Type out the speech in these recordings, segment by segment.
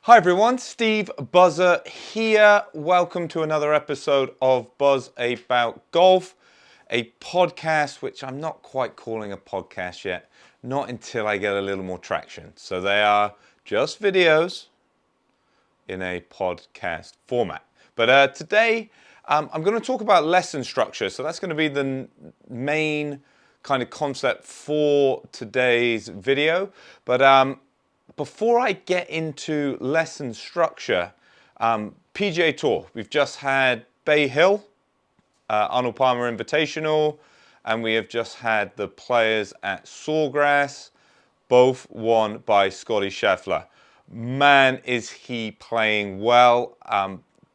Hi everyone, Steve Buzza here. Welcome to another episode of Buzz About Golf, a podcast which I'm not quite calling a podcast yet, not until I get a little more traction. So they are just videos in a podcast format. But today I'm going to talk about lesson structure. So that's going to be the main kind of concept for today's video. But before I get into lesson structure, PGA Tour, we've just had Bay Hill, Arnold Palmer Invitational, and we have just had the Players at Sawgrass, both won by Scotty Scheffler. Man, is he playing well.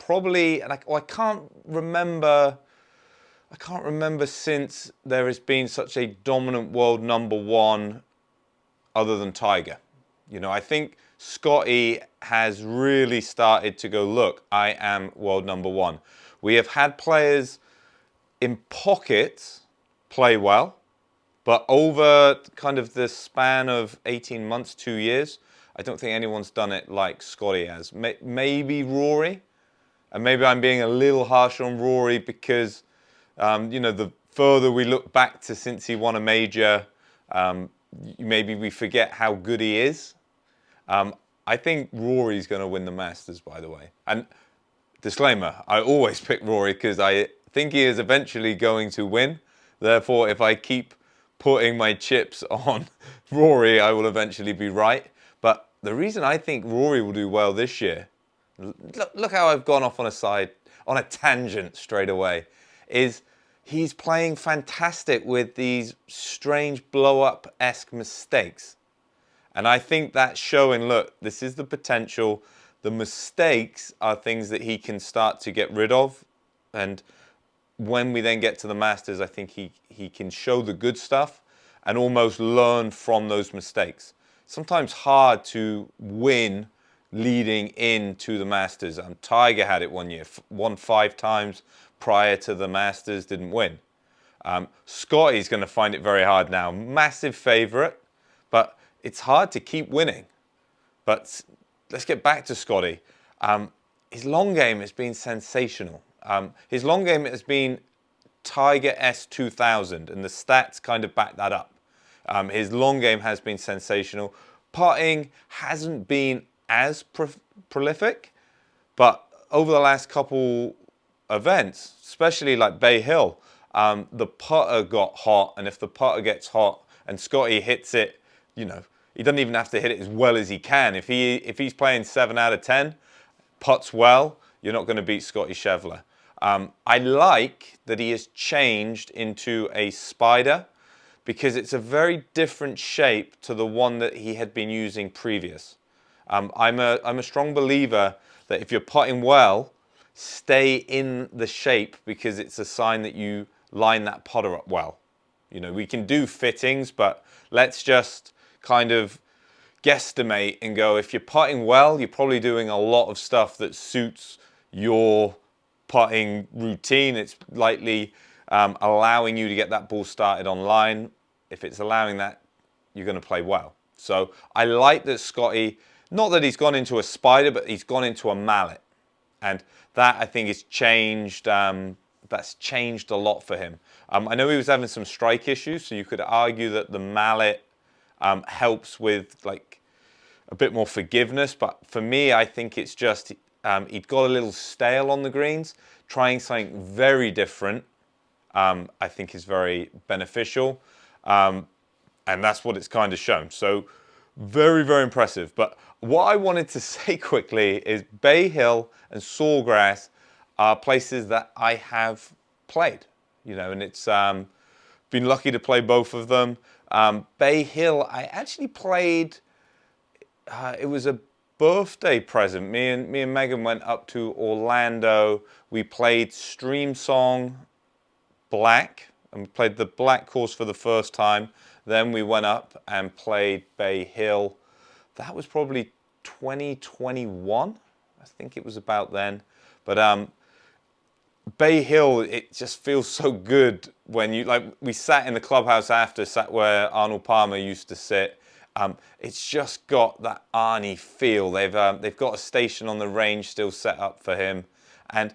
Probably, and I can't remember since there has been such a dominant world number one other than Tiger. You know, I think Scotty has really started to go, look, I am world number one. We have had players in pockets play well, but over kind of the span of 18 months, 2 years, I don't think anyone's done it like Scotty has. Maybe Rory, and maybe I'm being a little harsh on Rory because, you know, the further we look back to since he won a major, maybe we forget how good he is. I think Rory's going to win the Masters, by the way. And disclaimer, I always pick Rory because I think he is eventually going to win. Therefore, if I keep putting my chips on Rory, I will eventually be right. But the reason I think Rory will do well this year, look how I've gone off on a tangent straight away, is he's playing fantastic with these strange blow-up-esque mistakes. And I think that's showing, look, this is the potential. The mistakes are things that he can start to get rid of. And when we then get to the Masters, I think he can show the good stuff and almost learn from those mistakes. Sometimes hard to win leading into the Masters. Tiger had it one year, won 5 times prior to the Masters, didn't win. Scotty's going to find it very hard now. Massive favourite, but it's hard to keep winning. But let's get back to Scotty. His long game has been sensational. His long game has been Tiger S2000, and the stats kind of back that up. His long game has been sensational. Putting hasn't been as prolific, but over the last couple events, especially like Bay Hill, the putter got hot, and if the putter gets hot and Scotty hits it, you know, he doesn't even have to hit it as well as he can. If he's playing 7 out of 10, putts well, you're not going to beat Scotty Scheffler. I like that he has changed into a spider because it's a very different shape to the one that he had been using previous. I'm a strong believer that if you're putting well, stay in the shape because it's a sign that you line that putter up well. You know, we can do fittings, but let's just kind of guesstimate and go, if you're putting well, you're probably doing a lot of stuff that suits your putting routine. It's likely allowing you to get that ball started on line. If it's allowing that, you're going to play well. So I like that Scotty, not that he's gone into a spider, but he's gone into a mallet. And that, I think, has changed. That's changed a lot for him. I know he was having some strike issues, so you could argue that the mallet helps with like a bit more forgiveness. But for me, I think it's just he'd got a little stale on the greens. Trying something very different, I think, is very beneficial. And that's what it's kind of shown. So very, very impressive. But what I wanted to say quickly is Bay Hill and Sawgrass are places that I have played, you know, and it's been lucky to play both of them. Bay Hill, I actually played, it was a birthday present. Me and Megan went up to Orlando. We played Stream Song Black, and we played the Black course for the first time. Then we went up and played Bay Hill. That was probably 2021. I think it was about then. But Bay Hill, it just feels so good when you, like, we sat in the clubhouse after, sat where Arnold Palmer used to sit. It's just got that Arnie feel. They've got a station on the range still set up for him, and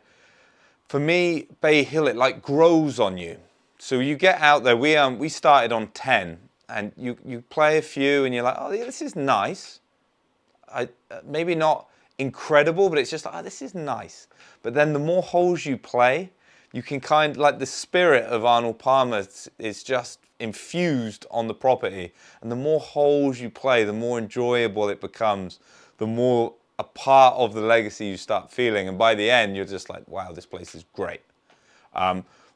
for me, Bay Hill, it like grows on you. So you get out there. We started on 10, and you play a few, and you're like, oh, yeah, this is nice. Maybe not incredible, but it's just like, oh, this is nice. But then the more holes you play, you can kind of, like, the spirit of Arnold Palmer is just infused on the property. And the more holes you play, the more enjoyable it becomes, the more a part of the legacy you start feeling. And by the end, you're just like, wow, this place is great.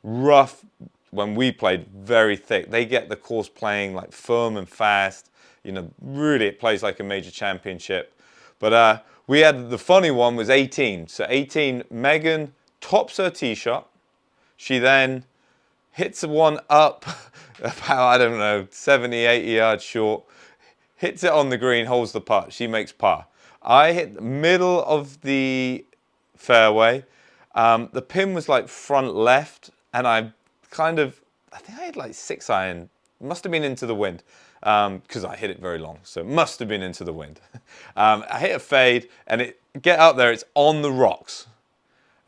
Rough, when we played, very thick. They get the course playing like firm and fast. You know, really, it plays like a major championship. But we had, the funny one was 18. So 18, Megan tops her tee shot. She then hits one up about, I don't know, 70, 80 yards short, hits it on the green, holds the putt. She makes par. I hit the middle of the fairway. The pin was like front left, and I think I had like 6-iron. Must have been into the wind, because I hit it very long, so it must have been into the wind. I hit a fade, and get up there, it's on the rocks.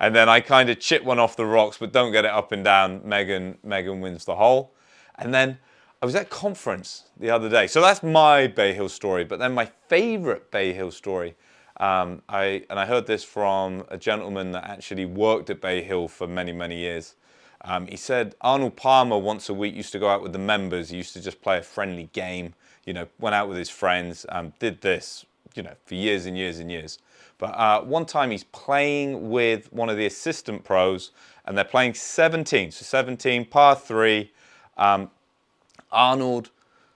And then I kind of chip one off the rocks, but don't get it up and down. Megan wins the hole. And then I was at conference the other day. So that's my Bay Hill story. But then my favorite Bay Hill story, I heard this from a gentleman that actually worked at Bay Hill for many, many years. He said Arnold Palmer once a week used to go out with the members. He used to just play a friendly game, you know, went out with his friends, did this, you know, for years and years and years. But one time he's playing with one of the assistant pros, and they're playing 17. So 17, par 3. Arnold,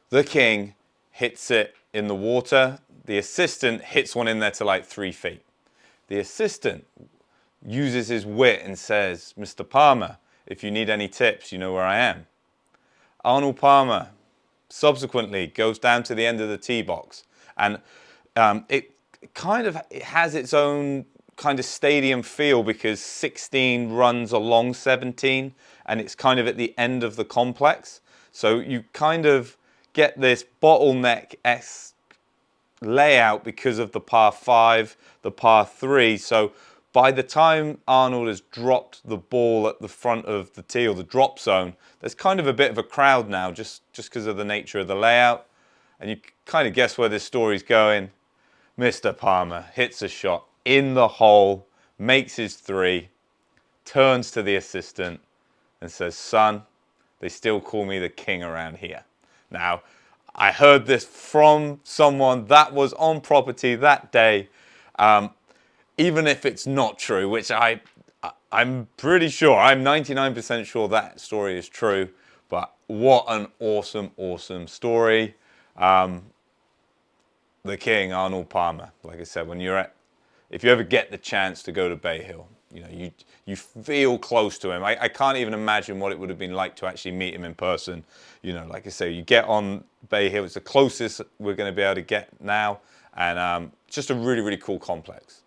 the king, hits it in the water. The assistant hits one in there to like 3 feet. The assistant uses his wit and says, Mr. Palmer, if you need any tips, you know where I am. Arnold Palmer subsequently goes down to the end of the tee box, and it has its own kind of stadium feel because 16 runs along 17, and it's kind of at the end of the complex. So you kind of get this bottleneck-esque layout because of the par 5, the par 3. So by the time Arnold has dropped the ball at the front of the tee, or the drop zone, there's kind of a bit of a crowd now just because of the nature of the layout. And you kind of guess where this story's going. Mr. Palmer hits a shot in the hole, makes his 3, turns to the assistant and says, son, they still call me the king around here. Now, I heard this from someone that was on property that day. Even if it's not true, which I'm pretty sure, I'm 99% sure that story is true. But what an awesome, awesome story. The king, Arnold Palmer. Like I said, if you ever get the chance to go to Bay Hill, you know, you feel close to him. I can't even imagine what it would have been like to actually meet him in person. You know, like I say, you get on Bay Hill, it's the closest we're going to be able to get now, and just a really, really cool complex.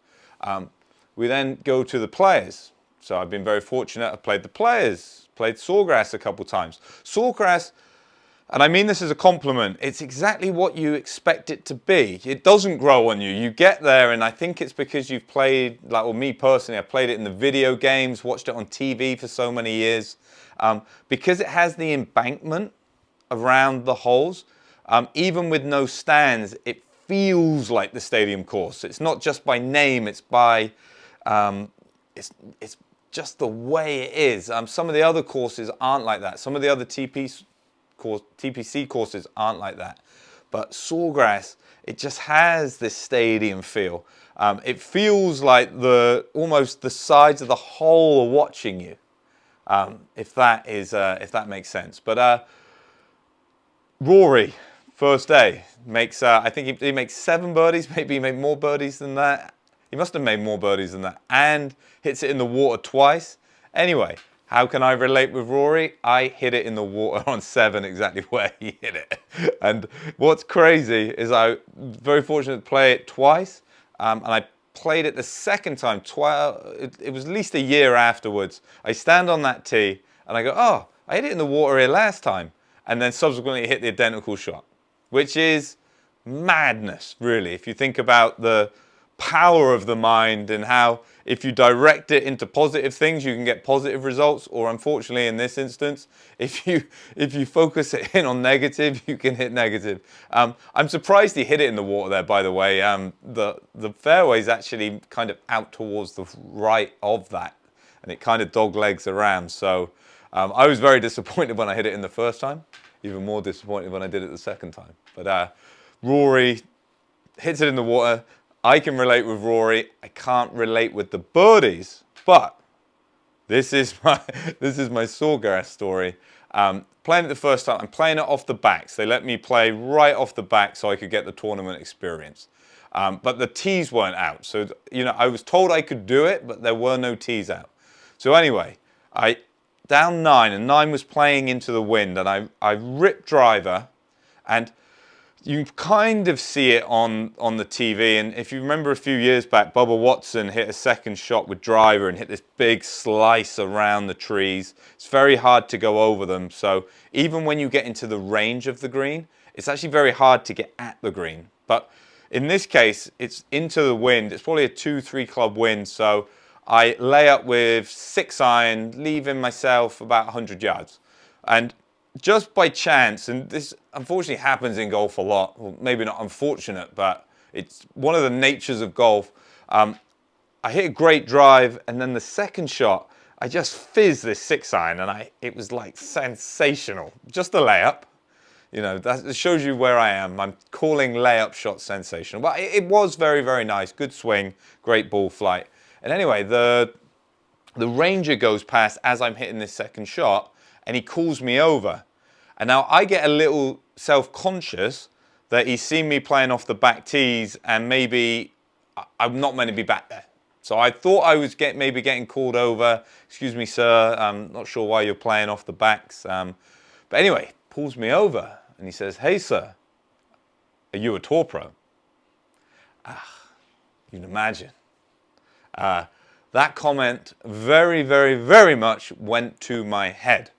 We then go to the players. So I've been very fortunate. I've played the players, played Sawgrass a couple times. Sawgrass, and I mean this as a compliment, it's exactly what you expect it to be. It doesn't grow on you. You get there, and I think it's because you've played, like, well, me personally, I played it in the video games, watched it on TV for so many years. Because it has the embankment around the holes, even with no stands, it feels like the stadium course. It's not just by name, it's by, it's just the way it is. Some of the other courses aren't like that. Some of the other TPC courses aren't like that. But Sawgrass, it just has this stadium feel. It feels like almost the sides of the hole are watching you, if that makes sense. But Rory, first day, makes I think he makes 7 birdies. Maybe he made more birdies than that. He must have made more birdies than that, and hits it in the water twice. Anyway, how can I relate with Rory? I hit it in the water on 7, exactly where he hit it. And what's crazy is I was very fortunate to play it twice, and I played it the second time. It was at least a year afterwards. I stand on that tee, and I go, oh, I hit it in the water here last time, and then subsequently hit the identical shot, which is madness, really, if you think about the power of the mind and how if you direct it into positive things, you can get positive results, or unfortunately in this instance, if you focus it in on negative, you can hit negative. I'm surprised he hit it in the water there, by the way. The fairway's actually kind of out towards the right of that, and it kind of dog legs around. So I was very disappointed when I hit it in the first time, even more disappointed when I did it the second time. But Rory hits it in the water. I can relate with Rory. I can't relate with the birdies, but this is my sawgrass story. Playing it the first time, I'm playing it off the backs. They let me play right off the back so I could get the tournament experience. But the tees weren't out, so I was told I could do it, but there were no tees out. So anyway, I down 9, and 9 was playing into the wind, and I ripped driver, and you kind of see it on the TV, and if you remember a few years back, Bubba Watson hit a second shot with driver and hit this big slice around the trees. It's very hard to go over them, so even when you get into the range of the green, it's actually very hard to get at the green. But in this case, it's into the wind. It's probably a 2-3 club wind, so I lay up with 6 iron, leaving myself about 100 yards. And just by chance, and this unfortunately happens in golf a lot, well, maybe not unfortunate, but it's one of the natures of golf. I hit a great drive, and then the second shot, I just fizzed this 6 iron, and it was like sensational. Just a layup. That shows you where I am. I'm calling layup shots sensational. But it was very, very nice. Good swing, great ball flight. And anyway, the ranger goes past as I'm hitting this second shot, and he calls me over. And now I get a little self-conscious that he's seen me playing off the back tees, and maybe I'm not meant to be back there. So I thought I was maybe getting called over. Excuse me, sir, I'm not sure why you're playing off the backs. But anyway, pulls me over, and he says, "Hey, sir, are you a tour pro?" You can imagine. That comment very, very, very much went to my head.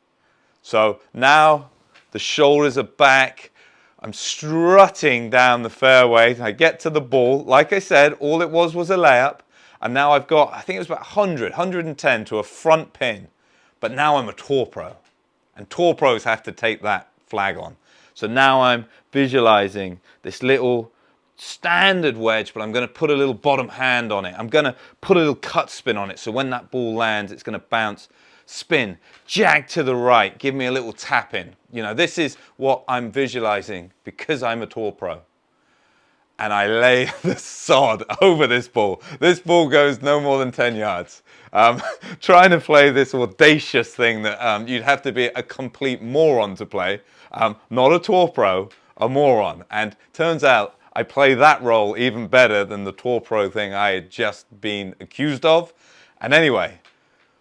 So now the shoulders are back. I'm strutting down the fairway. I get to the ball. Like I said, all it was a layup. And now I've got, I think it was about 110 to a front pin. But now I'm a tour pro. And tour pros have to take that flag on. So now I'm visualizing this little standard wedge, but I'm going to put a little bottom hand on it. I'm going to put a little cut spin on it. So when that ball lands, it's going to bounce, spin, jag to the right, give me a little tap in. This is what I'm visualizing because I'm a tour pro. And I lay the sod over this ball. This ball goes no more than 10 yards. Trying to play this audacious thing that you'd have to be a complete moron to play. Not a tour pro, a moron. And turns out I play that role even better than the tour pro thing I had just been accused of. And anyway,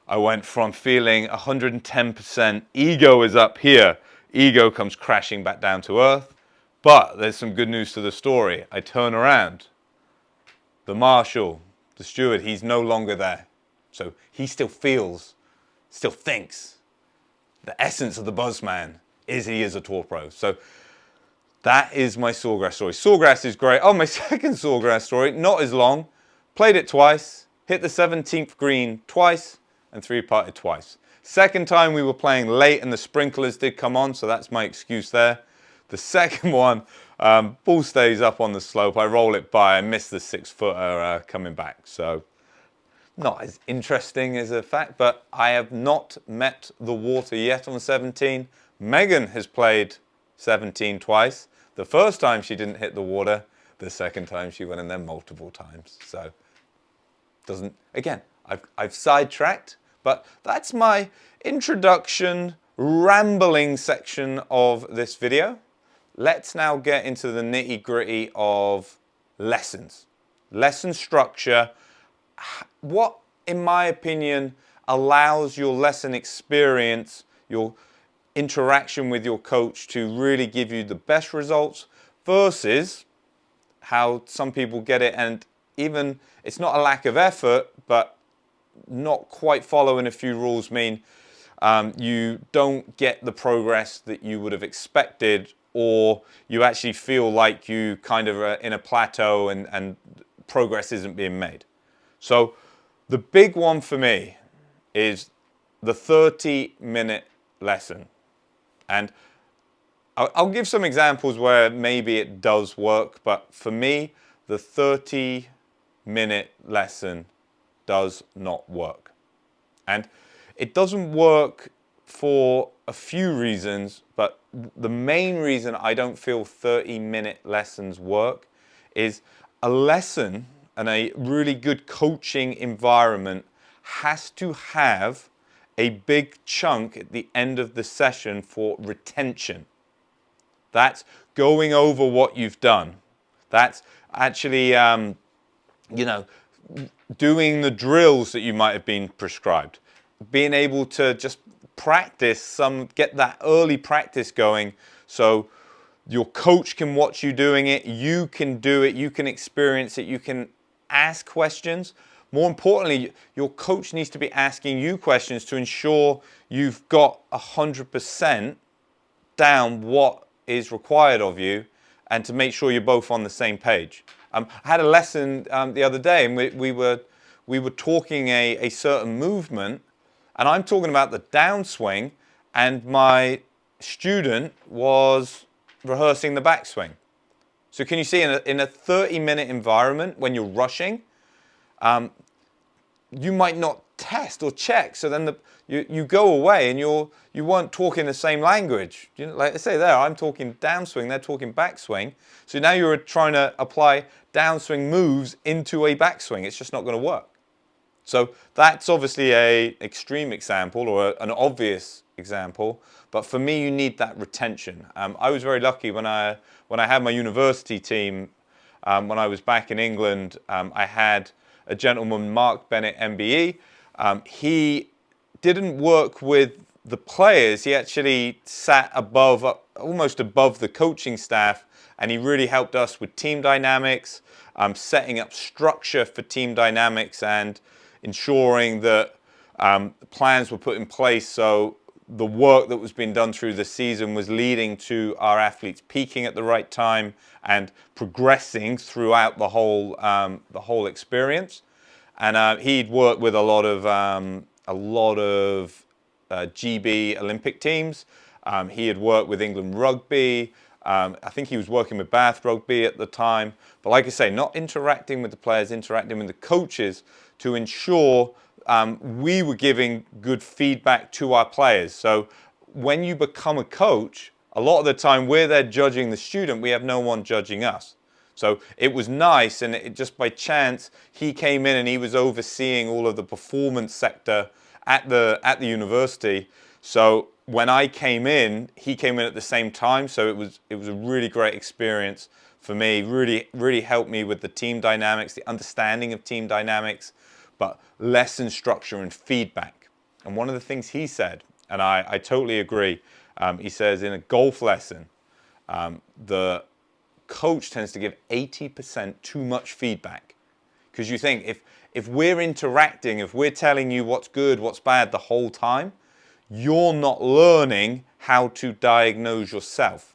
I went from feeling 110% ego is up here. Ego comes crashing back down to earth. But there's some good news to the story. I turn around. The marshal, the steward, he's no longer there. So he still feels, still thinks. The essence of the buzzman is he is a tour pro. So that is my sawgrass story. Sawgrass is great. Oh, my second sawgrass story, not as long. Played it twice, hit the 17th green twice, and 3-putted twice. Second time we were playing late and the sprinklers did come on, so that's my excuse there. The second one, ball stays up on the slope. I roll it by. I miss the 6-footer coming back. So not as interesting as a fact, but I have not met the water yet on 17. Megan has played 17 twice. The first time she didn't hit the water. The second time she went in there multiple times. So again, I've sidetracked, but that's my introduction, rambling section of this video. Let's now get into the nitty-gritty of lessons. Lesson structure. What, in my opinion, allows your lesson experience, your interaction with your coach to really give you the best results versus how some people get it, and even it's not a lack of effort, but not quite following a few rules mean you don't get the progress that you would have expected, or you actually feel like you kind of are in a plateau and progress isn't being made. So the big one for me is the 30-minute lesson. And I'll give some examples where maybe it does work, but for me, the 30-minute lesson does not work. And it doesn't work for a few reasons, but the main reason I don't feel 30-minute lessons work is a lesson and a really good coaching environment has to have a big chunk at the end of the session for retention. That's going over what you've done. That's actually, doing the drills that you might have been prescribed. Being able to just practice get that early practice going so your coach can watch you doing it, you can do it, you can experience it, you can ask questions. More importantly, your coach needs to be asking you questions to ensure you've got 100% down what is required of you and to make sure you're both on the same page. I had a lesson the other day, and we were talking a certain movement, and I'm talking about the downswing, and my student was rehearsing the backswing. So can you see in a 30-minute environment when you're rushing, you might not test or check. So then you go away and you weren't talking the same language. Like I say there, I'm talking downswing, they're talking backswing. So now you're trying to apply downswing moves into a backswing. It's just not going to work. So that's obviously an extreme example or an obvious example. But for me, you need that retention. I was very lucky when I had my university team. When I was back in England, I had a gentleman, Mark Bennett, MBE. He didn't work with the players. He actually sat almost above the coaching staff, and he really helped us with team dynamics, setting up structure for team dynamics, and ensuring that plans were put in place so the work that was being done through the season was leading to our athletes peaking at the right time and progressing throughout the whole experience. And he'd worked with a lot of GB Olympic teams. He had worked with England Rugby. I think he was working with Bath Rugby at the time. But like I say, not interacting with the players, interacting with the coaches to ensure we were giving good feedback to our players. So when you become a coach, a lot of the time we're there judging the student. We have no one judging us. So it was nice, and it just by chance, he came in and he was overseeing all of the performance sector at the university. So when I came in, he came in at the same time. So it was a really great experience for me. Really helped me with the team dynamics, the understanding of team dynamics, but lesson structure and feedback. And one of the things he said, and I totally agree, he says in a golf lesson, the coach tends to give 80% too much feedback. Because you think if we're interacting, if we're telling you what's good, what's bad the whole time, you're not learning how to diagnose yourself.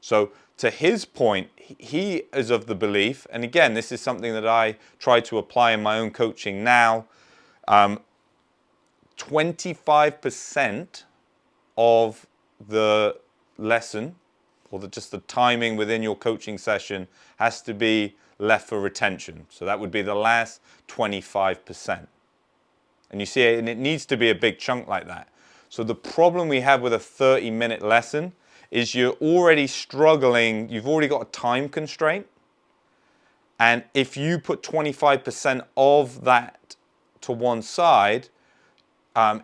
So to his point, he is of the belief, and again, this is something that I try to apply in my own coaching now, 25% of the lesson, or just the timing within your coaching session, has to be left for retention. So that would be the last 25%. And you see it, and it needs to be a big chunk like that. So the problem we have with a 30-minute lesson is you're already struggling, you've already got a time constraint. And if you put 25% of that to one side,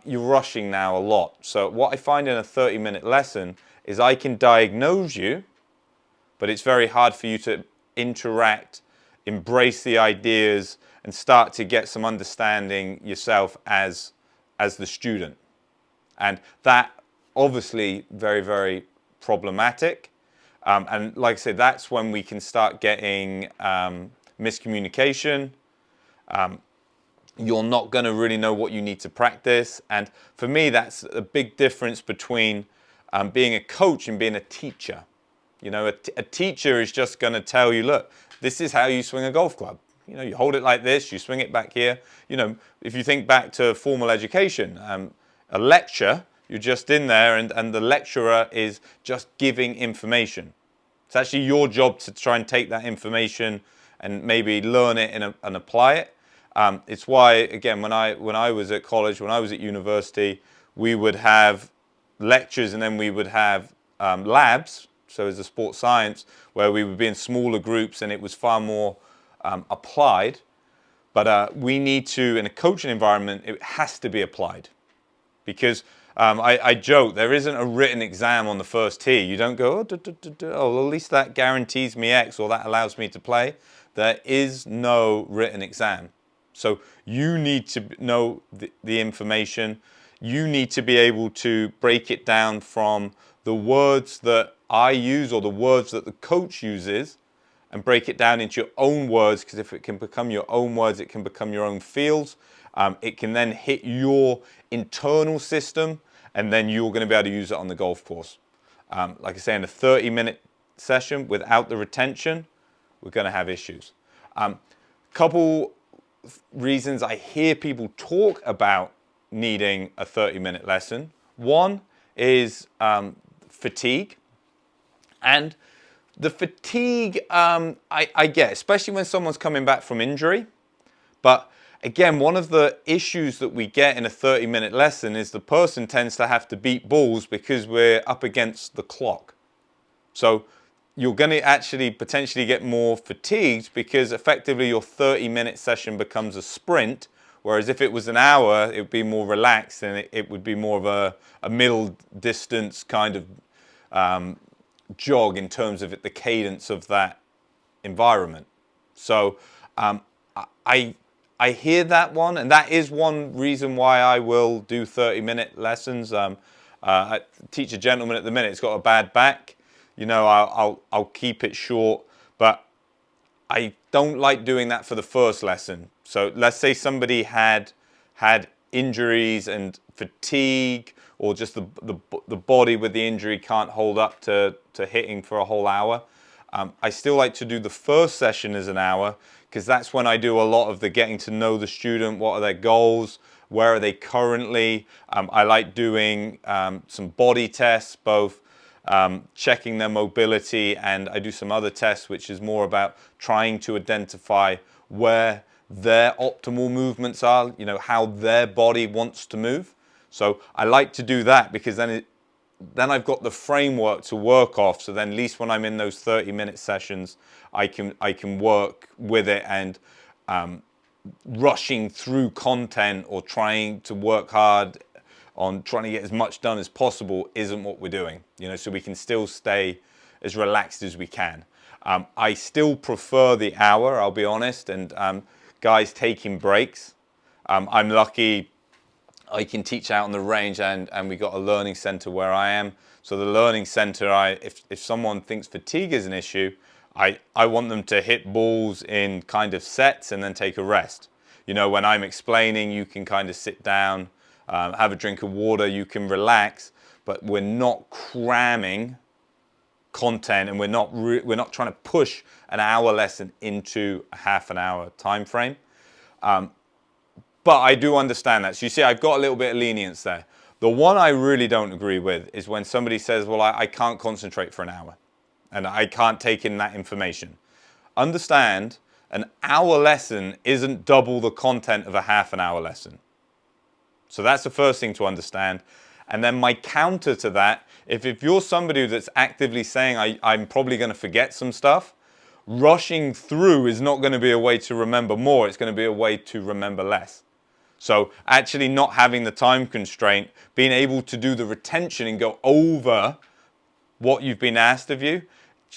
you're rushing now a lot. So what I find in a 30-minute lesson is I can diagnose you, but it's very hard for you to interact, embrace the ideas, and start to get some understanding yourself as the student. And that obviously very, very problematic. And like I said, that's when we can start getting miscommunication. You're not going to really know what you need to practice. And for me, that's a big difference between being a coach and being a teacher. You know, a teacher is just going to tell you, look, this is how you swing a golf club. You know, you hold it like this, you swing it back here. You know, if you think back to formal education, a lecture, you're just in there and the lecturer is just giving information. It's actually your job to try and take that information and maybe learn it and apply it. It's why, again, when I was at college, when I was at university, we would have lectures and then we would have labs, so as a sports science, where we would be in smaller groups and it was far more applied. But we need to, in a coaching environment, it has to be applied. Because I joke, there isn't a written exam on the first tee. You don't go, oh, well, at least that guarantees me X or that allows me to play. There is no written exam. So you need to know the information. You need to be able to break it down from the words that I use or the words that the coach uses and break it down into your own words, because if it can become your own words, it can become your own fields. It can then hit your internal system, and then you're going to be able to use it on the golf course. Like I say, in a 30-minute session without the retention, we're going to have issues. Couple reasons I hear people talk about needing a 30-minute lesson. One is fatigue. And the fatigue, I get, especially when someone's coming back from injury. But again, one of the issues that we get in a 30-minute lesson is the person tends to have to beat balls because we're up against the clock. So you're going to actually potentially get more fatigued because effectively your 30-minute session becomes a sprint, whereas if it was an hour, it would be more relaxed and it would be more of a middle distance kind of jog in terms of the cadence of that environment. So I hear that one, and that is one reason why I will do 30-minute lessons. I teach a gentleman at the minute, he's got a bad back. You know, I'll keep it short, but I don't like doing that for the first lesson. So let's say somebody had injuries and fatigue, or just the body with the injury can't hold up to hitting for a whole hour. I still like to do the first session as an hour, because that's when I do a lot of the getting to know the student. What are their goals? Where are they currently? I like doing some body tests, both checking their mobility, and I do some other tests which is more about trying to identify where their optimal movements are, you know, how their body wants to move. So I like to do that because then I've got the framework to work off. So then at least when I'm in those 30-minute sessions, I can work with it, and rushing through content or trying to work hard on trying to get as much done as possible isn't what we're doing. You know, so we can still stay as relaxed as we can. I still prefer the hour, I'll be honest, and guys taking breaks. I'm lucky I can teach out on the range, and we got a learning center where I am. So the learning center, if someone thinks fatigue is an issue, I want them to hit balls in kind of sets and then take a rest. You know, when I'm explaining, you can kind of sit down, have a drink of water, you can relax, but we're not cramming content, and we're not trying to push an hour lesson into a half an hour time frame. But I do understand that. So you see, I've got a little bit of lenience there. The one I really don't agree with is when somebody says, well, I can't concentrate for an hour and I can't take in that information. Understand, an hour lesson isn't double the content of a half an hour lesson. So that's the first thing to understand. And then my counter to that, if you're somebody that's actively saying, I'm probably going to forget some stuff, rushing through is not going to be a way to remember more. It's going to be a way to remember less. So actually not having the time constraint, being able to do the retention and go over what you've been asked of you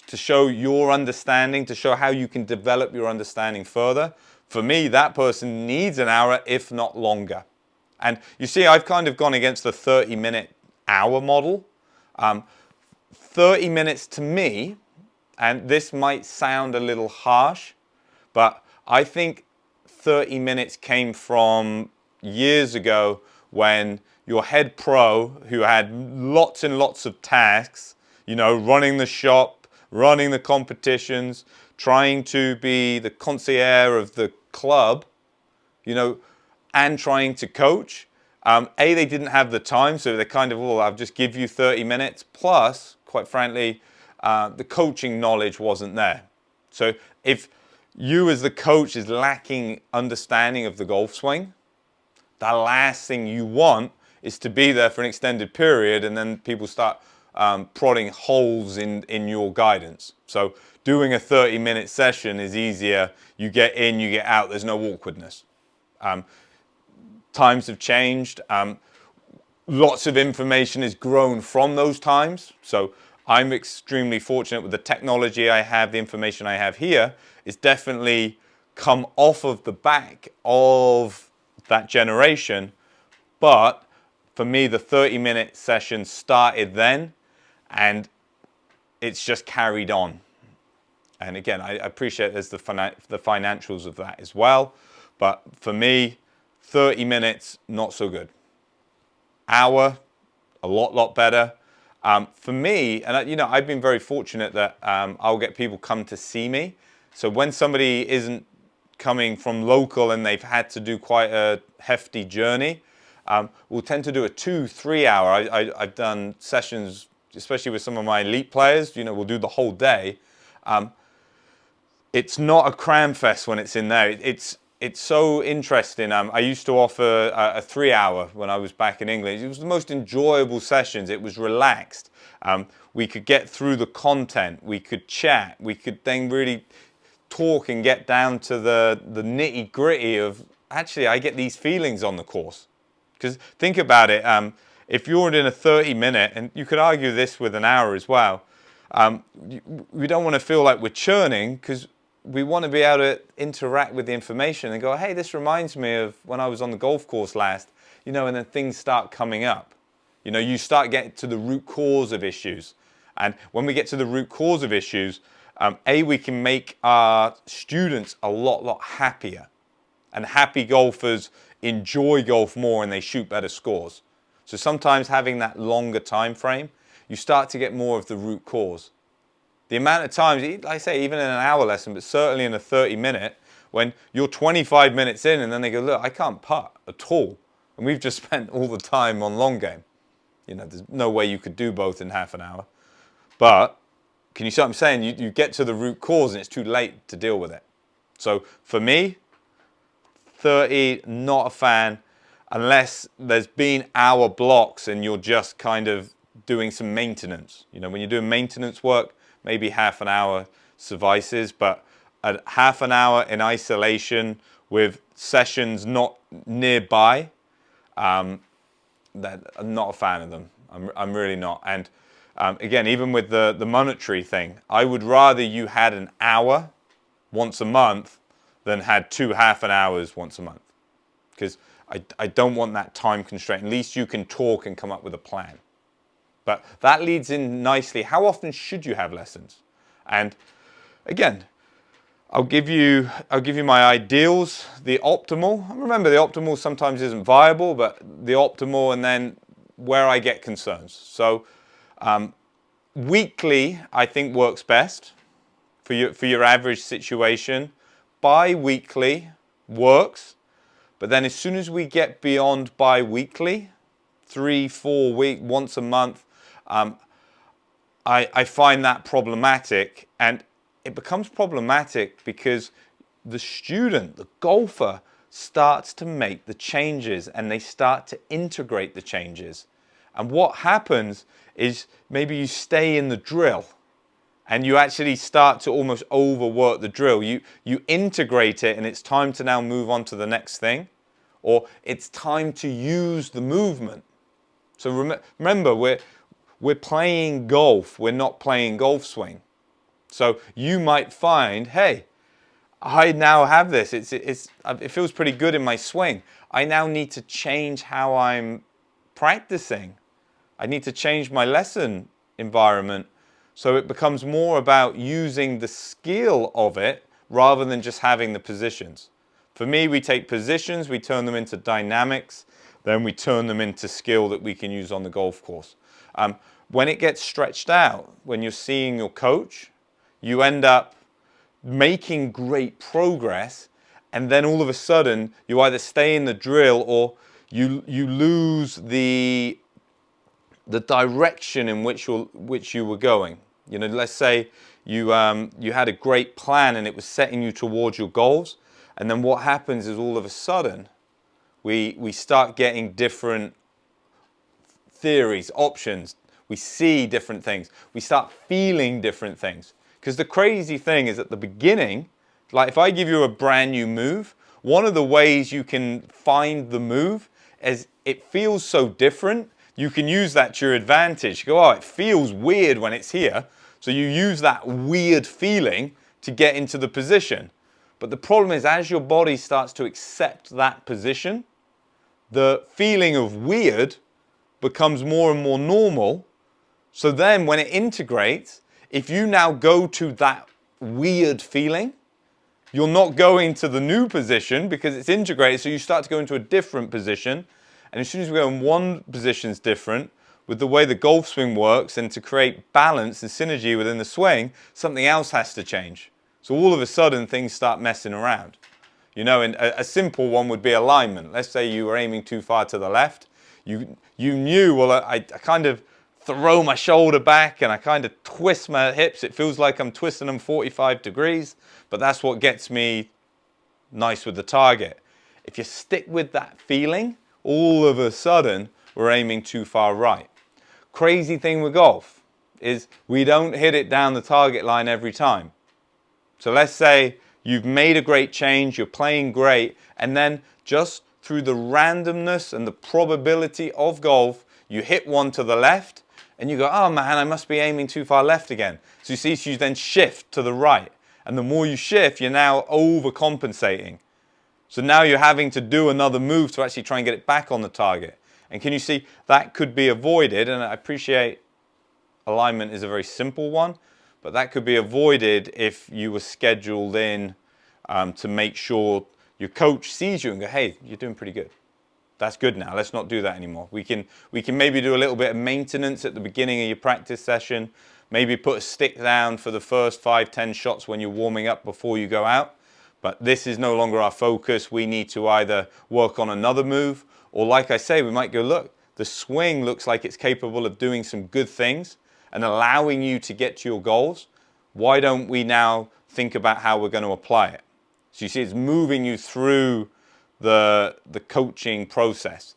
to show your understanding, to show how you can develop your understanding further. For me, that person needs an hour, if not longer. And you see, I've kind of gone against the 30-minute hour model. 30 minutes to me, and this might sound a little harsh, but I think 30 minutes came from years ago when your head pro, who had lots and lots of tasks, you know, running the shop, running the competitions, trying to be the concierge of the club, you know, and trying to coach. They didn't have the time, so they kind of, well, I'll just give you 30 minutes. Plus, quite frankly, the coaching knowledge wasn't there. So if you as the coach is lacking understanding of the golf swing, the last thing you want is to be there for an extended period and then people start prodding holes in your guidance. So doing a 30-minute session is easier. You get in, you get out, there's no awkwardness. Times have changed. Lots of information is grown from those times. So I'm extremely fortunate with the technology I have, the information I have here. It's definitely come off of the back of that generation. But for me, the 30-minute session started then, and it's just carried on. And again, I appreciate there's the financials of that as well. But for me, 30 minutes, not so good. Hour, a lot better. For me, and you know, I've been very fortunate that I'll get people come to see me. So when somebody isn't coming from local and they've had to do quite a hefty journey, we'll tend to do a 2-3 hour. I've done sessions, especially with some of my elite players, you know, we'll do the whole day. It's not a cram fest when it's in there. It's so interesting. I used to offer a 3 hour when I was back in England. It was the most enjoyable sessions. It was relaxed. We could get through the content. We could chat. We could then really talk and get down to the nitty gritty of, actually, I get these feelings on the course. Because think about it. If you're in a 30-minute, and you could argue this with an hour as well, we don't want to feel like we're churning, because we want to be able to interact with the information and go, hey, this reminds me of when I was on the golf course last, you know, and then things start coming up. You know, you start getting to the root cause of issues. And when we get to the root cause of issues, we can make our students a lot happier. And happy golfers enjoy golf more and they shoot better scores. So sometimes having that longer time frame, you start to get more of the root cause. The amount of times, like I say, even in an hour lesson, but certainly in a 30-minute, when you're 25 minutes in and then they go, look, I can't putt at all. And we've just spent all the time on long game. You know, there's no way you could do both in half an hour. But can you see what I'm saying? You get to the root cause and it's too late to deal with it. So for me, 30, not a fan, unless there's been hour blocks and you're just kind of doing some maintenance. You know, when you're doing maintenance work, maybe half an hour suffices, but a half an hour in isolation with sessions not nearby, I'm not a fan of them. I'm really not. And again, even with the monetary thing, I would rather you had an hour once a month than had 2 half an hours once a month. Because I don't want that time constraint. At least you can talk and come up with a plan. But that leads in nicely. How often should you have lessons? And again, I'll give you my ideals, the optimal. Remember, the optimal sometimes isn't viable, but the optimal, and then where I get concerns. So weekly, I think, works best for your average situation. Bi-weekly works, but then as soon as we get beyond bi-weekly, 3-4 weeks, once a month, I find that problematic, and it becomes problematic because the student, the golfer, starts to make the changes and they start to integrate the changes. And what happens is maybe you stay in the drill and you actually start to almost overwork the drill. You integrate it and it's time to now move on to the next thing, or it's time to use the movement. So remember, we're playing golf. We're not playing golf swing. So you might find, hey, I now have this. It feels pretty good in my swing. I now need to change how I'm practicing. I need to change my lesson environment. So it becomes more about using the skill of it rather than just having the positions. For me, we take positions, we turn them into dynamics, then we turn them into skill that we can use on the golf course. When it gets stretched out, when you're seeing your coach, you end up making great progress, and then all of a sudden you either stay in the drill or you lose the direction in which you were going. You know, let's say you had a great plan and it was setting you towards your goals, and then what happens is all of a sudden we start getting different theories, options. We see different things. We start feeling different things. Because the crazy thing is at the beginning, like if I give you a brand new move, one of the ways you can find the move is it feels so different. You can use that to your advantage. You go, oh, it feels weird when it's here. So you use that weird feeling to get into the position. But the problem is as your body starts to accept that position, the feeling of weird becomes more and more normal. So then when it integrates, if you now go to that weird feeling, you're not going to the new position because it's integrated. So you start to go into a different position. And as soon as we go in one position's different, with the way the golf swing works and to create balance and synergy within the swing, something else has to change. So all of a sudden things start messing around. You know, and a simple one would be alignment. Let's say you were aiming too far to the left. You knew, well, I kind of throw my shoulder back and I kind of twist my hips. It feels like I'm twisting them 45 degrees, but that's what gets me nice with the target. If you stick with that feeling, all of a sudden we're aiming too far right. Crazy thing with golf is we don't hit it down the target line every time. So let's say you've made a great change, you're playing great, and then just through the randomness and the probability of golf, you hit one to the left, and you go, oh man, I must be aiming too far left again. So you see, so you then shift to the right. And the more you shift, you're now overcompensating. So now you're having to do another move to actually try and get it back on the target. And can you see, that could be avoided, and I appreciate alignment is a very simple one, but that could be avoided if you were scheduled in to make sure your coach sees you and go, hey, you're doing pretty good. That's good now. Let's not do that anymore. We can maybe do a little bit of maintenance at the beginning of your practice session. Maybe put a stick down for the first 5-10 shots when you're warming up before you go out. But this is no longer our focus. We need to either work on another move, or like I say, we might go, look, the swing looks like it's capable of doing some good things and allowing you to get to your goals. Why don't we now think about how we're going to apply it? So you see, it's moving you through the coaching process.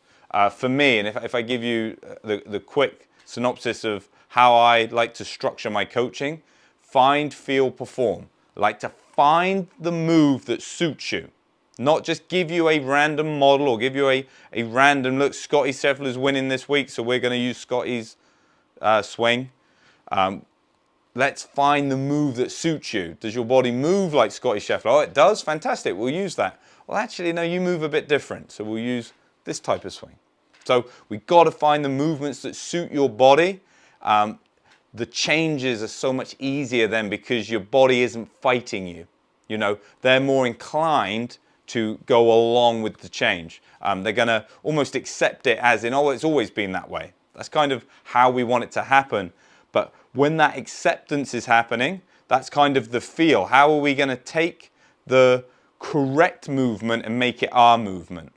For me, and if I give you the quick synopsis of how I like to structure my coaching, find, feel, perform. I like to find the move that suits you. Not just give you a random model or give you a random, look, Scotty Scheffler's winning this week, so we're going to use Scotty's swing. Let's find the move that suits you. Does your body move like Scotty Scheffler? Oh, it does? Fantastic. We'll use that. Well, actually, no, you move a bit different. So we'll use this type of swing. So we've got to find the movements that suit your body. The changes are so much easier then because your body isn't fighting you. You know, they're more inclined to go along with the change. They're going to almost accept it as in, oh, it's always been that way. That's kind of how we want it to happen. But when that acceptance is happening, that's kind of the feel. How are we going to take the correct movement and make it our movement?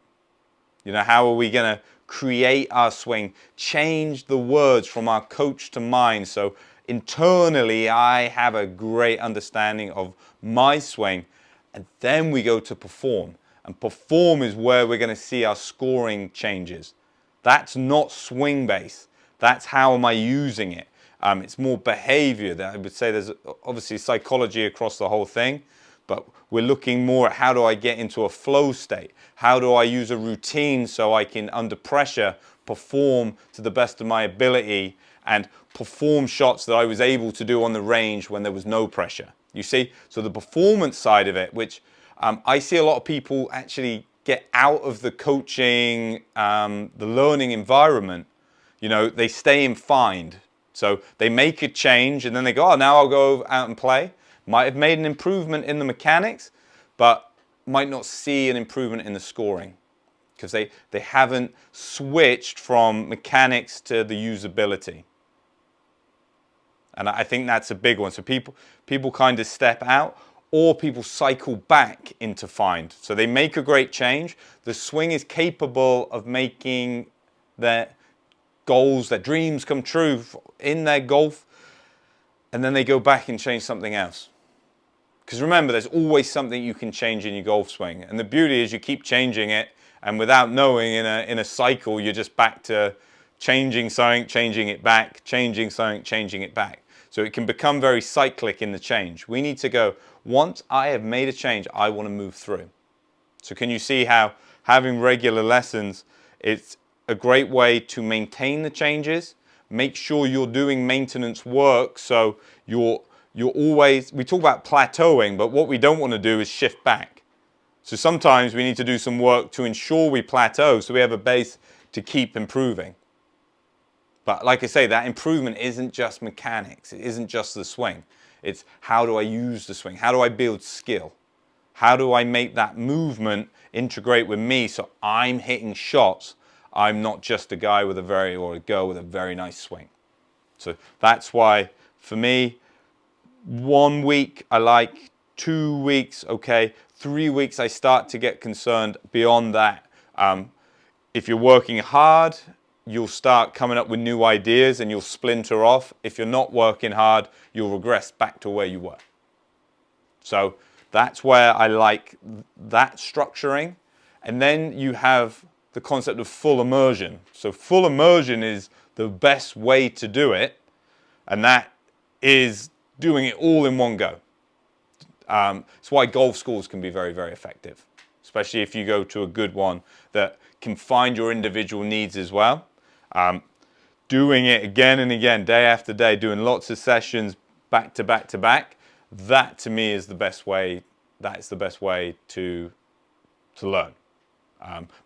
You know, how are we going to create our swing, change the words from our coach to mine? So internally, I have a great understanding of my swing, and then we go to perform. And perform is where we're going to see our scoring changes. That's not swing based. That's how am I using it. It's more behavior. That I would say there's obviously psychology across the whole thing, but we're looking more at how do I get into a flow state? How do I use a routine so I can, under pressure, perform to the best of my ability and perform shots that I was able to do on the range when there was no pressure? You see? So the performance side of it, which I see a lot of people actually get out of the coaching, the learning environment. You know, they stay in find. So they make a change and then they go, oh, now I'll go out and play. Might have made an improvement in the mechanics, but might not see an improvement in the scoring because they haven't switched from mechanics to the usability. And I think that's a big one. So people kind of step out, or people cycle back into find. So they make a great change. The swing is capable of making their goals, their dreams come true in their golf, and then they go back and change something else. Because remember, there's always something you can change in your golf swing. And the beauty is you keep changing it, and without knowing, in a cycle, you're just back to changing something, changing it back, changing something, changing it back. So it can become very cyclic in the change. We need to go, once I have made a change, I want to move through. So can you see how having regular lessons, it's a great way to maintain the changes, make sure you're doing maintenance work, so you're always, we talk about plateauing, but what we don't want to do is shift back. So sometimes we need to do some work to ensure we plateau so we have a base to keep improving. But like I say, that improvement isn't just mechanics. It isn't just the swing. It's how do I use the swing? How do I build skill? How do I make that movement integrate with me so I'm hitting shots? I'm not just a guy with or a girl with a very nice swing. So that's why, for me, 1 week I like, 2 weeks, okay. 3 weeks I start to get concerned. Beyond that, if you're working hard, you'll start coming up with new ideas and you'll splinter off. If you're not working hard, you'll regress back to where you were. So that's where I like that structuring. And then you have the concept of full immersion. So full immersion is the best way to do it, and that is doing it all in one go. It's why golf schools can be very, very effective, especially if you go to a good one that can find your individual needs as well. Doing it again and again, day after day, doing lots of sessions back to back to back, that to me is the best way. That's the best way to learn.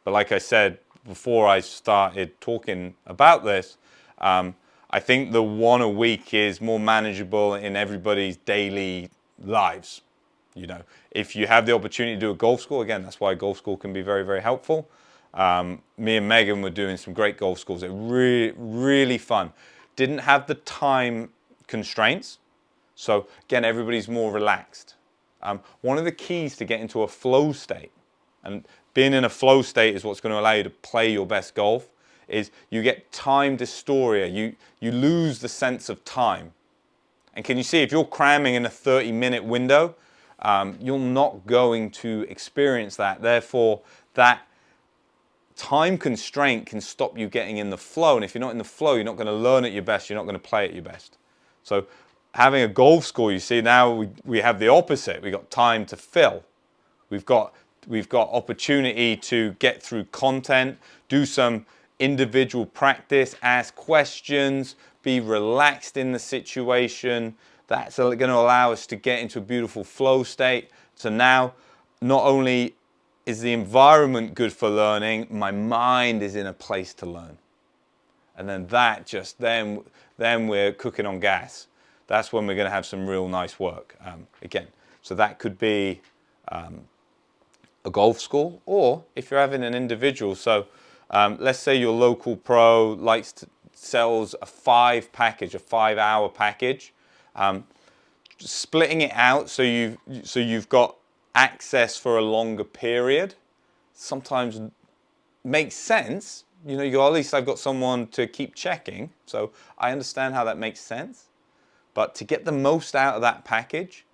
But like I said before I started talking about this, I think the one a week is more manageable in everybody's daily lives. You know, if you have the opportunity to do a golf school, again, that's why golf school can be very, very helpful. Me and Megan were doing some great golf schools. They're really, really fun. Didn't have the time constraints. So again, everybody's more relaxed. One of the keys to get into a flow state, and being in a flow state is what's going to allow you to play your best golf, is you get time dysphoria. You lose the sense of time. And can you see, if you're cramming in a 30-minute window, you're not going to experience that. Therefore, that time constraint can stop you getting in the flow. And if you're not in the flow, you're not going to learn at your best. You're not going to play at your best. So having a golf school, you see, now we have the opposite. We've got time to fill. We've got opportunity to get through content, do some individual practice, ask questions, be relaxed in the situation. That's going to allow us to get into a beautiful flow state. So now, not only is the environment good for learning, my mind is in a place to learn. And then that just, then we're cooking on gas. That's when we're going to have some real nice work. Again, so that could be a golf school, or if you're having an individual. So let's say your local pro sells a 5-hour package. Splitting it out so you've got access for a longer period sometimes makes sense. You know, you go, at least I've got someone to keep checking. So I understand how that makes sense. But to get the most out of that package,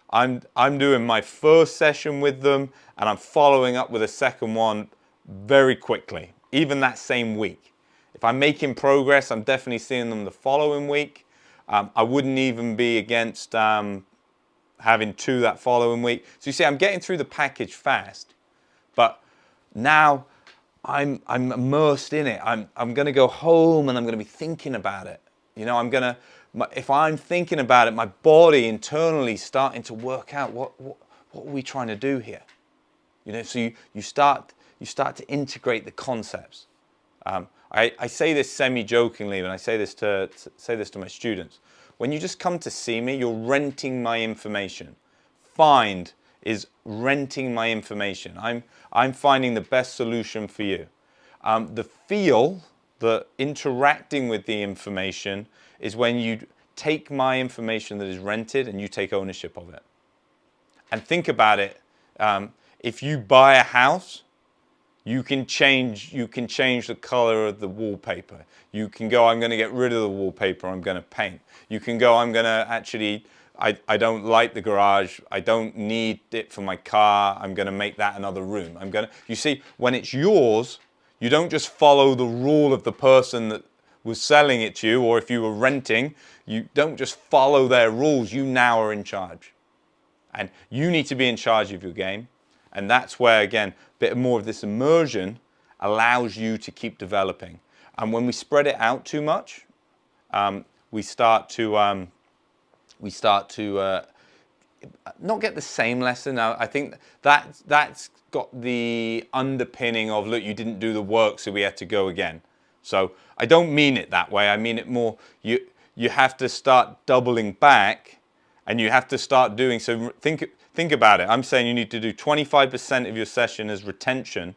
I'm doing my first session with them, and I'm following up with a second one very quickly, even that same week. If I'm making progress, I'm definitely seeing them the following week. I wouldn't even be against having 2 that following week. So you see, I'm getting through the package fast, but now I'm immersed in it. I'm going to go home and I'm going to be thinking about it. You know, if I'm thinking about it, my body internally starting to work out what are we trying to do here. You know, so you start to integrate the concepts. I say this semi-jokingly, and I say this to my students. When you just come to see me, you're renting my information. Find is renting my information. I'm finding the best solution for you. The interacting with the information is when you take my information that is rented and you take ownership of it. And think about it. If you buy a house, you can change the color of the wallpaper. You can go, I'm going to get rid of the wallpaper, I'm going to paint. You can go, I'm going to actually, I don't like the garage, I don't need it for my car, I'm going to make that another room. You see, when it's yours, you don't just follow the rule of the person that was selling it to you, or if you were renting, you don't just follow their rules, you now are in charge. And you need to be in charge of your game. And that's where, again, a bit more of this immersion allows you to keep developing. And when we spread it out too much, we start to not get the same lesson. Now, I think that's got the underpinning of, look, you didn't do the work, so we had to go again. So I don't mean it that way. I mean it more, you have to start doubling back, and you have to start doing, so think about it. I'm saying you need to do 25% of your session as retention.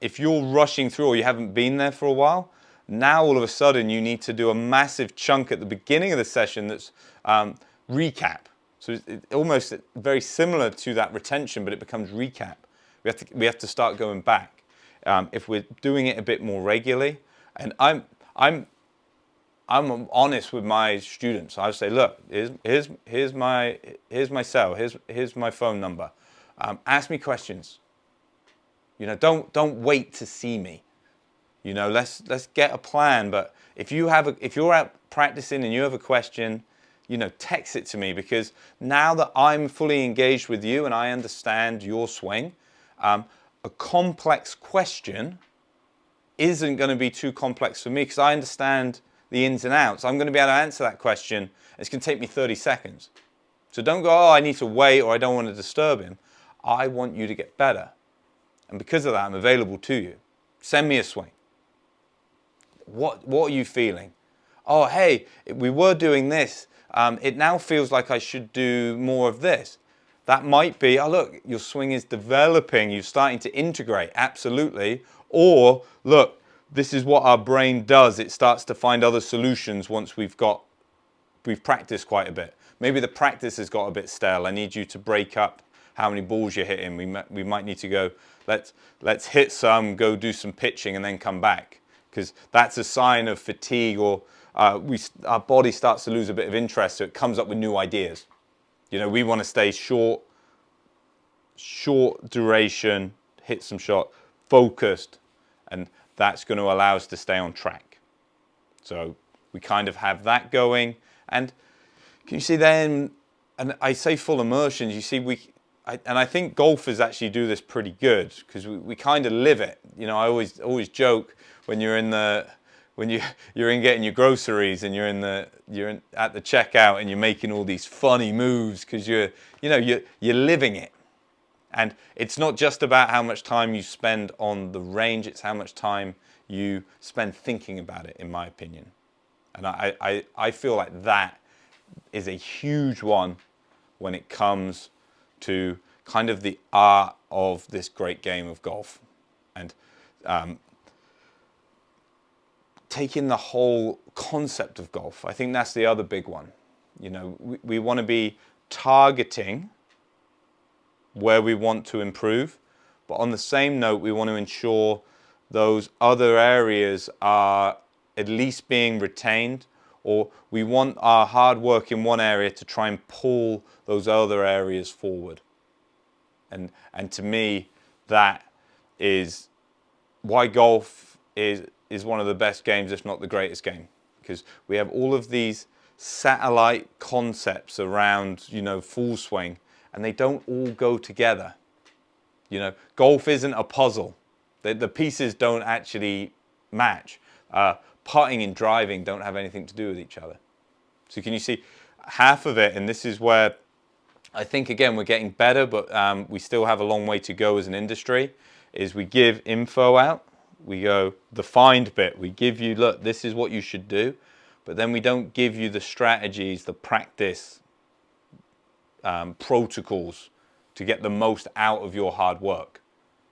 If you're rushing through or you haven't been there for a while, now all of a sudden you need to do a massive chunk at the beginning of the session that's recap. So it's almost very similar to that retention, but it becomes recap. We have to start going back. If we're doing it a bit more regularly, and I'm honest with my students. I say, look, here's my cell, here's my phone number. Ask me questions. You know, don't wait to see me. You know, let's get a plan. But if you're out practicing and you have a question, you know, text it to me, because now that I'm fully engaged with you and I understand your swing, a complex question isn't going to be too complex for me, because I understand the ins and outs. I'm going to be able to answer that question. It's going to take me 30 seconds. So don't go, oh, I need to wait, or I don't want to disturb him. I want you to get better. And because of that, I'm available to you. Send me a swing. What are you feeling? Oh, hey, we were doing this. It now feels like I should do more of this. That might be, oh, look, your swing is developing. You're starting to integrate. Absolutely. Or, look, this is what our brain does. It starts to find other solutions once we've practiced quite a bit. Maybe the practice has got a bit stale. I need you to break up how many balls you're hitting. We might need to go, let's hit some, go do some pitching, and then come back. Because that's a sign of fatigue, or our body starts to lose a bit of interest, so it comes up with new ideas. You know, we want to stay short duration, hit some shot, focused, and that's going to allow us to stay on track. So we kind of have that going. And can you see then, and I say full immersion, you see I think golfers actually do this pretty good, because we kind of live it. You know, I always joke when you're in getting your groceries and you're at the checkout and you're making all these funny moves, because you're living it. And it's not just about how much time you spend on the range, it's how much time you spend thinking about it, in my opinion. And I feel like that is a huge one when it comes to kind of the art of this great game of golf. And taking the whole concept of golf, I think that's the other big one. You know, we want to be targeting where we want to improve, but on the same note, we want to ensure those other areas are at least being retained, or we want our hard work in one area to try and pull those other areas forward. And to me, that is why golf is one of the best games, if not the greatest game, because we have all of these satellite concepts around, you know, full swing, and they don't all go together. You know, golf isn't a puzzle. The pieces don't actually match. Putting and driving don't have anything to do with each other. So can you see half of it, and this is where I think, again, we're getting better, but we still have a long way to go as an industry, is we give info out. We go, the find bit, we give you, look, this is what you should do, but then we don't give you the strategies, the practice, protocols to get the most out of your hard work.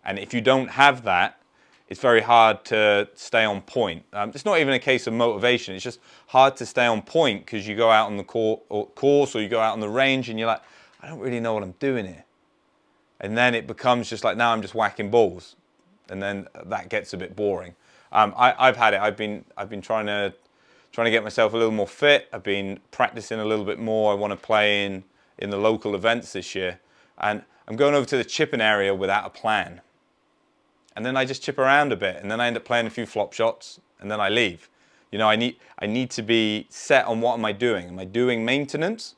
And if you don't have that, it's very hard to stay on point. It's not even a case of motivation. It's just hard to stay on point because you go out on the course or you go out on the range and you're like, I don't really know what I'm doing here. And then it becomes just like, now I'm just whacking balls. And then that gets a bit boring. I've had it. I've been trying to get myself a little more fit. I've been practicing a little bit more. I want to play in the local events this year. And I'm going over to the chipping area without a plan. And then I just chip around a bit, and then I end up playing a few flop shots, and then I leave. You know, I need to be set on what am I doing. Am I doing maintenance?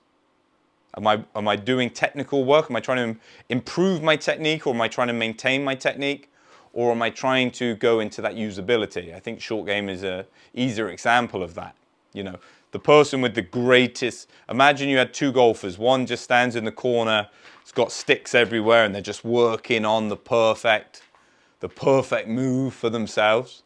Am I doing technical work? Am I trying to improve my technique, or am I trying to maintain my technique? Or am I trying to go into that usability? I think short game is a easier example of that. You know, the person with the greatest, imagine you had two golfers. One just stands in the corner, it's got sticks everywhere, and they're just working on the perfect move for themselves,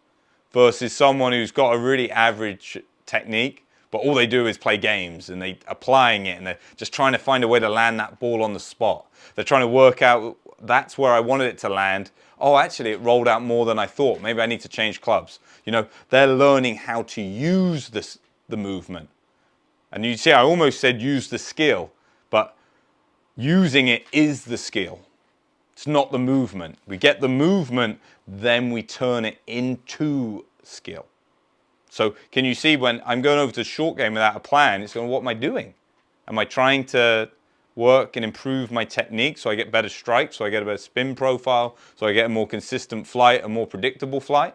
versus someone who's got a really average technique, but all they do is play games and they applying it and they're just trying to find a way to land that ball on the spot. They're trying to work out, that's where I wanted it to land. Oh, actually it rolled out more than I thought. Maybe I need to change clubs. You know, they're learning how to use the movement. And you see, I almost said use the skill, but using it is the skill. It's not the movement. We get the movement, then we turn it into skill. So can you see when I'm going over to short game without a plan, it's going, what am I doing? Am I trying to work and improve my technique so I get better strikes, so I get a better spin profile, so I get a more consistent flight, a more predictable flight?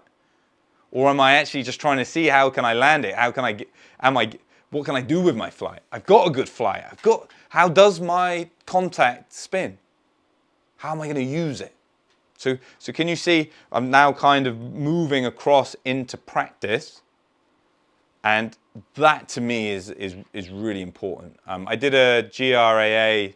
Or am I actually just trying to see how can I land it? What can I do with my flight? I've got a good flight. How does my contact spin? How am I going to use it? So can you see I'm now kind of moving across into practice, and that to me is really important. I did a GRAA.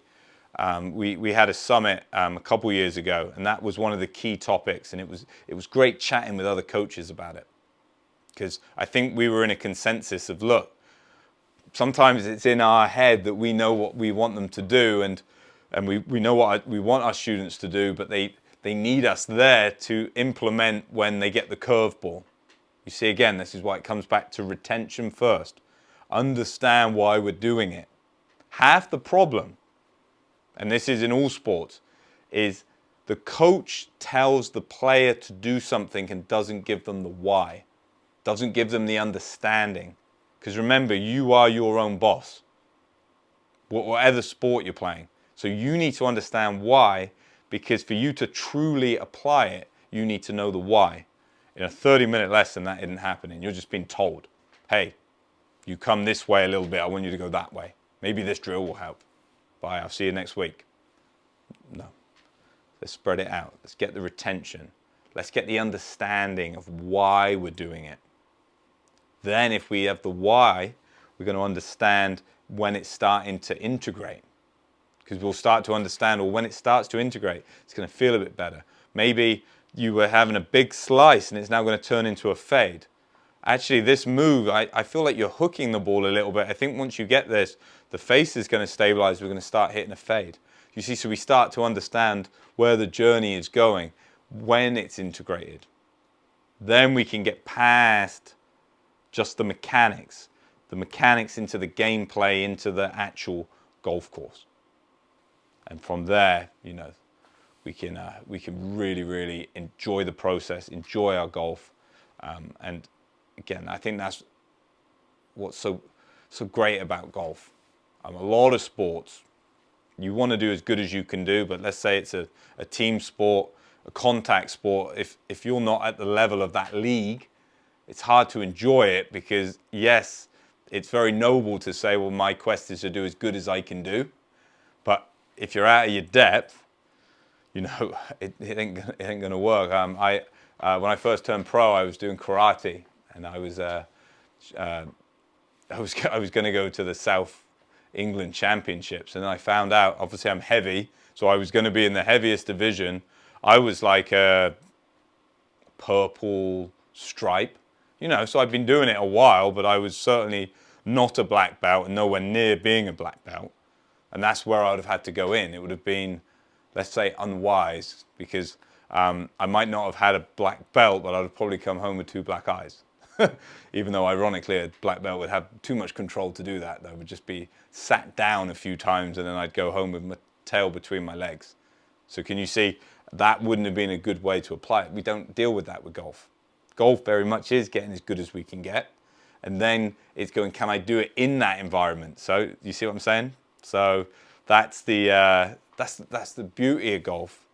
We had a summit a couple years ago, and that was one of the key topics. And it was great chatting with other coaches about it, because I think we were in a consensus of, look, sometimes it's in our head that we know what we want them to do, and we know what we want our students to do, but they need us there to implement when they get the curveball. You see, again, this is why it comes back to retention first. Understand why we're doing it. Half the problem, and this is in all sports, is the coach tells the player to do something and doesn't give them the why, doesn't give them the understanding. Because remember, you are your own boss, whatever sport you're playing. So you need to understand why, because for you to truly apply it, you need to know the why. In a 30-minute lesson, that isn't happening. You're just being told, hey, you come this way a little bit, I want you to go that way. Maybe this drill will help. Bye, I'll see you next week. No. Let's spread it out. Let's get the retention. Let's get the understanding of why we're doing it. Then if we have the why, we're going to understand when it's starting to integrate. Because we'll start to understand, or when it starts to integrate, it's going to feel a bit better. Maybe you were having a big slice and it's now going to turn into a fade. Actually, this move, I feel like you're hooking the ball a little bit. I think once you get this, the face is going to stabilize. We're going to start hitting a fade. You see, so we start to understand where the journey is going when it's integrated. Then we can get past just the mechanics into the gameplay, into the actual golf course. And from there, you know, we can really, really enjoy the process, enjoy our golf. And again, I think that's what's so great about golf. A lot of sports, you want to do as good as you can do, but let's say it's a team sport, a contact sport. If you're not at the level of that league, it's hard to enjoy it, because yes, it's very noble to say, well, my quest is to do as good as I can do. But if you're out of your depth, you know, it ain't going to work. When I first turned pro, I was doing karate, and I was going to go to the South England Championships, and I found out, obviously I'm heavy, so I was going to be in the heaviest division. I was like a purple stripe, you know, so I'd been doing it a while, but I was certainly not a black belt and nowhere near being a black belt. And that's where I would have had to go in. It would have been, let's say, unwise, because I might not have had a black belt, but I'd have probably come home with 2 black eyes. Even though ironically a black belt would have too much control to do that. That would just be sat down a few times and then I'd go home with my tail between my legs. So can you see, that wouldn't have been a good way to apply it. We don't deal with that with golf. Golf very much is getting as good as we can get. And then it's going, can I do it in that environment? So you see what I'm saying? So that's the beauty of golf.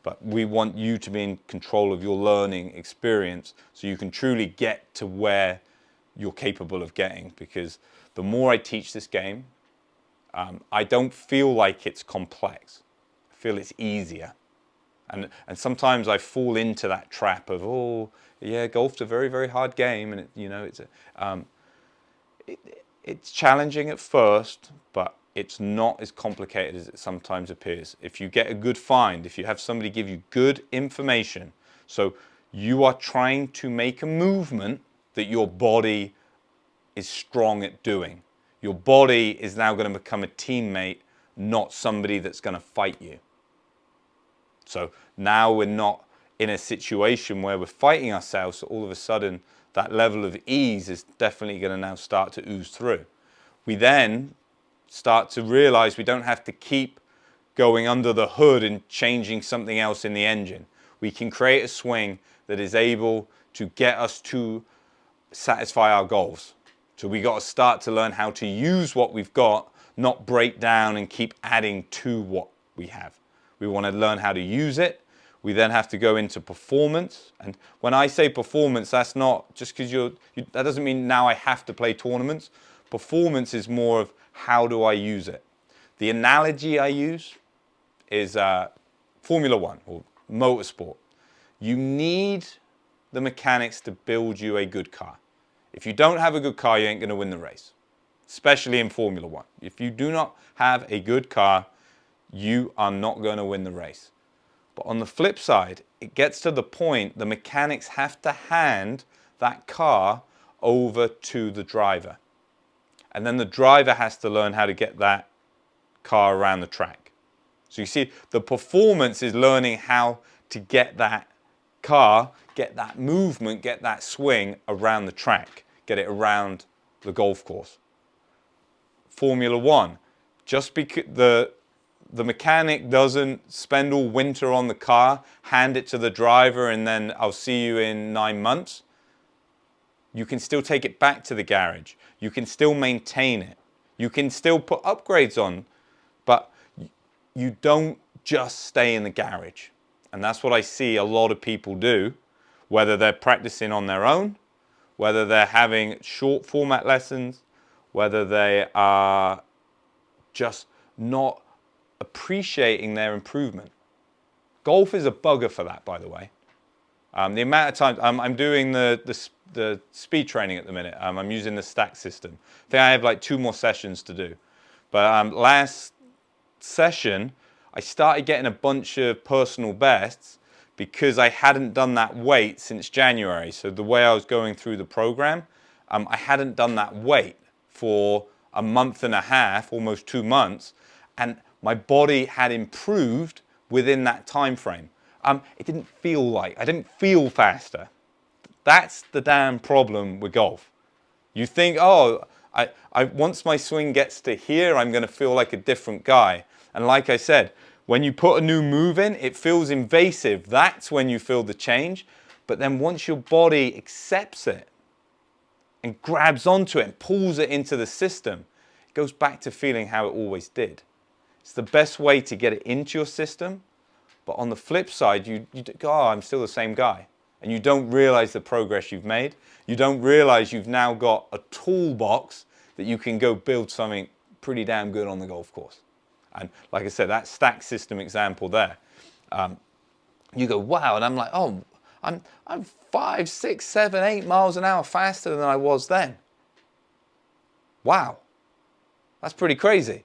But we want you to be in control of your learning experience so you can truly get to where you're capable of getting. Because the more I teach this game, I don't feel like it's complex. I feel it's easier. And sometimes I fall into that trap of, oh, yeah, golf's a very, very hard game. And, it's challenging at first, but it's not as complicated as it sometimes appears. If you get a good find, if you have somebody give you good information, so you are trying to make a movement that your body is strong at doing. Your body is now going to become a teammate, not somebody that's going to fight you. So now we're not in a situation where we're fighting ourselves, so all of a sudden that level of ease is definitely going to now start to ooze through. We then start to realize we don't have to keep going under the hood and changing something else in the engine. We can create a swing that is able to get us to satisfy our goals. So we got to start to learn how to use what we've got, not break down and keep adding to what we have. We want to learn how to use it. We then have to go into performance. And when I say performance, that's not just because that doesn't mean now I have to play tournaments. Performance is more of how do I use it. The analogy I use is Formula One or motorsport. You need the mechanics to build you a good car. If you don't have a good car, you ain't going to win the race, especially in Formula One. If you do not have a good car, you are not going to win the race. But on the flip side, it gets to the point the mechanics have to hand that car over to the driver. And then the driver has to learn how to get that car around the track. So you see, the performance is learning how to get that car, get that movement, get that swing around the track, get it around the golf course. Formula One, just because the mechanic doesn't spend all winter on the car, hand it to the driver, and then I'll see you in 9 months. You can still take it back to the garage. You can still maintain it. You can still put upgrades on, but you don't just stay in the garage. And that's what I see a lot of people do, whether they're practicing on their own, whether they're having short format lessons, whether they are just not appreciating their improvement. Golf is a bugger for that, by the way. The amount of times I'm doing the speed training at the minute. I'm using the stack system. I think I have like 2 more sessions to do. But last session, I started getting a bunch of personal bests because I hadn't done that weight since January. So the way I was going through the program, I hadn't done that weight for a month and a half, almost 2 months, and my body had improved within that time frame. It didn't feel like, I didn't feel faster. That's the damn problem with golf. You think, oh, once my swing gets to here, I'm going to feel like a different guy. And like I said, when you put a new move in, it feels invasive. That's when you feel the change. But then once your body accepts it and grabs onto it and pulls it into the system, it goes back to feeling how it always did. It's the best way to get it into your system. But on the flip side, you go, oh, I'm still the same guy. And you don't realize the progress you've made. You don't realize you've now got a toolbox that you can go build something pretty damn good on the golf course. And like I said, that stack system example there, you go, wow. And I'm like, oh, I'm 5, 6, 7, 8 miles an hour faster than I was then. Wow. That's pretty crazy.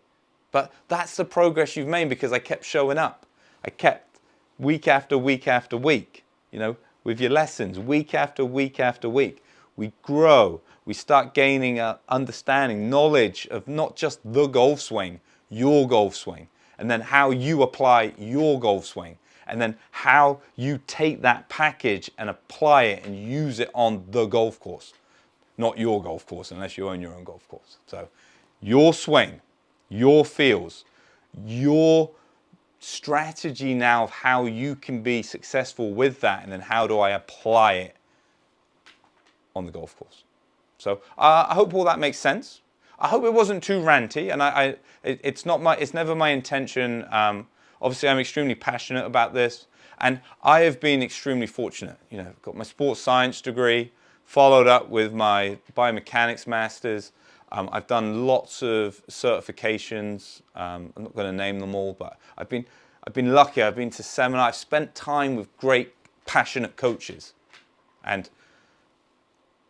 But that's the progress you've made because I kept showing up. I kept week after week after week, with your lessons, week after week after week. We grow. We start gaining understanding, knowledge of not just the golf swing, your golf swing, and then how you apply your golf swing. and then how you take that package and apply it and use it on the golf course. Not your golf course, unless you own your own golf course. So your swing, your feels, your strategy now of how you can be successful with that, and then how do I apply it on the golf course. So I hope all that makes sense. I hope it wasn't too ranty, and it's never my intention. Obviously, I'm extremely passionate about this, and I have been extremely fortunate. You know, got my sports science degree, followed up with my biomechanics masters. I've done lots of certifications. I'm not going to name them all, but I've been lucky. I've been to seminars. I've spent time with great, passionate coaches, and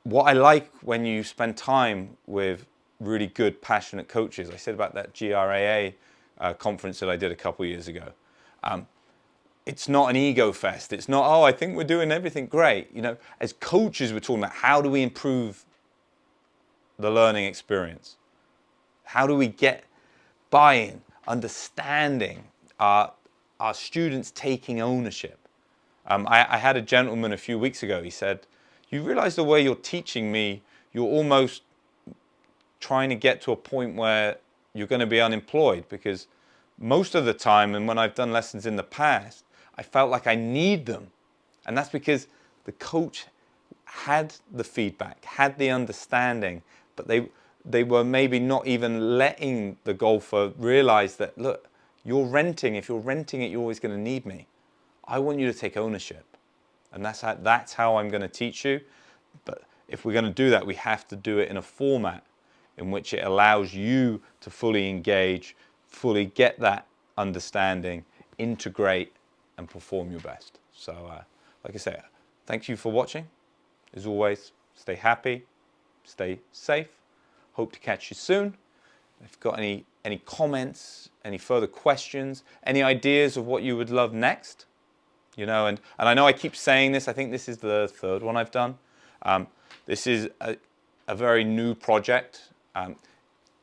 what I like when you spend time with really good, passionate coaches, I said about that GRAA conference that I did a couple of years ago. It's not an ego fest. It's not, oh, I think we're doing everything great. You know, as coaches, we're talking about how do we improve the learning experience? How do we get buy-in, understanding, our students taking ownership? I had a gentleman a few weeks ago. He said, you realize the way you're teaching me, you're almost trying to get to a point where you're going to be unemployed, because most of the time, and when I've done lessons in the past, I felt like I need them. And that's because the coach had the feedback, had the understanding, but they were maybe not even letting the golfer realize that, look, you're renting. If you're renting it, you're always going to need me. I want you to take ownership. And that's how I'm going to teach you. But if we're going to do that, we have to do it in a format in which it allows you to fully engage, fully get that understanding, integrate, and perform your best. So, like I say, thank you for watching. As always, stay happy, stay safe. Hope to catch you soon. If you've got any comments, any further questions, any ideas of what you would love next, you know, and I know I keep saying this. I think this is the third one I've done. This is a very new project. You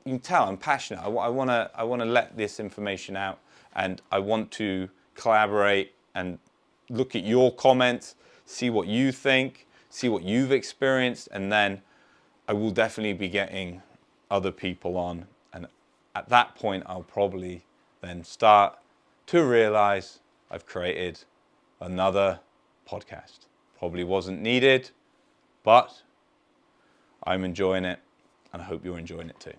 can tell I'm passionate. I want to let this information out, and I want to collaborate and look at your comments, see what you think, see what you've experienced, and then I will definitely be getting other people on. And at that point, I'll probably then start to realize I've created another podcast. Probably wasn't needed, but I'm enjoying it, and I hope you're enjoying it too.